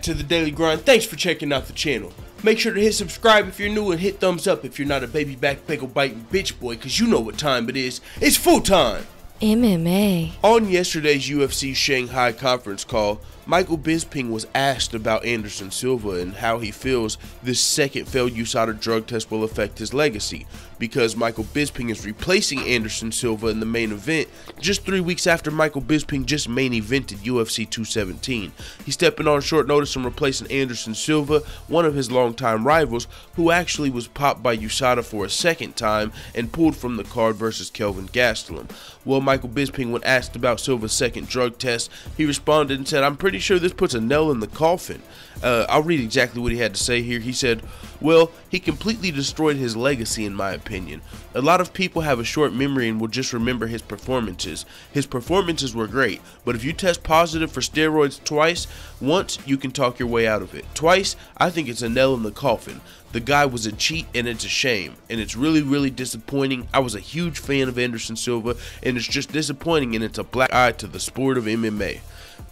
back to the Daily Grind. Thanks for checking out the channel. Make sure to hit subscribe if you're new and hit thumbs up if you're not a baby back bagel biting bitch boy, cause you know what time it is. It's full time. MMA. On yesterday's UFC Shanghai conference call, Michael Bisping was asked about Anderson Silva and how he feels this second failed USADA drug test will affect his legacy, because Michael Bisping is replacing Anderson Silva in the main event just 3 weeks after Michael Bisping just main evented UFC 217. He's stepping on short notice and replacing Anderson Silva, one of his longtime rivals, who actually was popped by USADA for a second time and pulled from the card versus Kelvin Gastelum. Well, Michael Bisping, when asked about Silva's second drug test, he responded and said, "I'm pretty sure this puts a nail in the coffin." I'll read exactly what he had to say here. He said, "Well, he completely destroyed his legacy in my opinion. A lot of people have a short memory and will just remember his performances. His performances were great, but if you test positive for steroids twice, once you can talk your way out of it. Twice, I think it's a nail in the coffin. The guy was a cheat and it's a shame, and it's really, really disappointing. I was a huge fan of Anderson Silva, and it's just disappointing, and it's a black eye to the sport of MMA."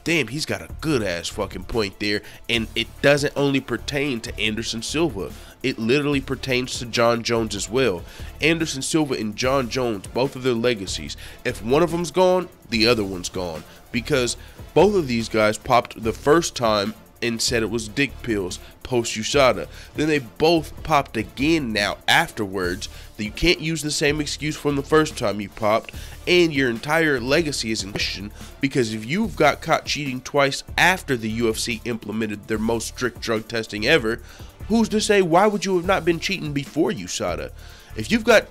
Damn, he's got a good ass fucking point there, and it doesn't only pertain to Anderson Silva. It literally pertains to Jon Jones as well. Anderson Silva and Jon Jones, both of their legacies, if one of them's gone, the other one's gone, because both of these guys popped the first time and said it was dick pills post USADA. Then they both popped again now afterwards. That you can't use the same excuse from the first time you popped, and your entire legacy is in question, because if you've got caught cheating twice after the UFC implemented their most strict drug testing ever, who's to say why would you have not been cheating before USADA? If you've got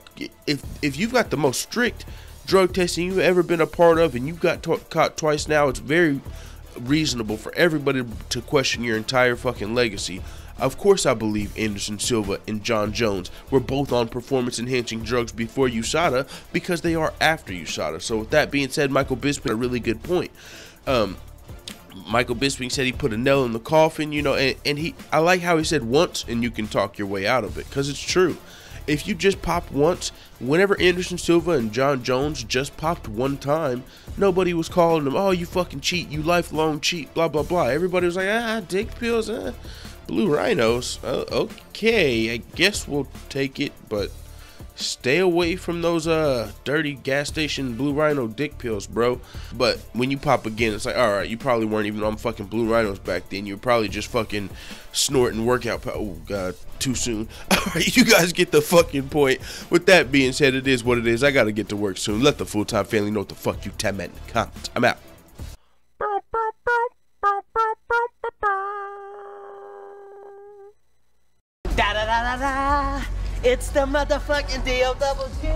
the most strict drug testing you've ever been a part of, and you got caught twice now, it's very reasonable for everybody to question your entire fucking legacy. Of course, I believe Anderson Silva and Jon Jones were both on performance-enhancing drugs before USADA, because they are after USADA. So with that being said, Michael Bisping, a really good point. Michael Bisping said he put a nail in the coffin, you know, and I like how he said once and you can talk your way out of it, because it's true. If you just pop once, whenever Anderson Silva and Jon Jones just popped one time, nobody was calling them, "Oh, you fucking cheat, you lifelong cheat, blah, blah, blah." Everybody was like, dick pills, blue rhinos. Okay, I guess we'll take it, but stay away from those dirty gas station blue rhino dick pills, bro. But when you pop again, it's like, alright, you probably weren't even on fucking blue rhinos back then. You were probably just fucking snorting workout oh god, too soon. Alright, you guys get the fucking point. With that being said, it is what it is. I gotta get to work soon. Let the full-time family know what the fuck you tell me in the comments. I'm out. Da da da da da. It's the motherfucking D-O-double-G.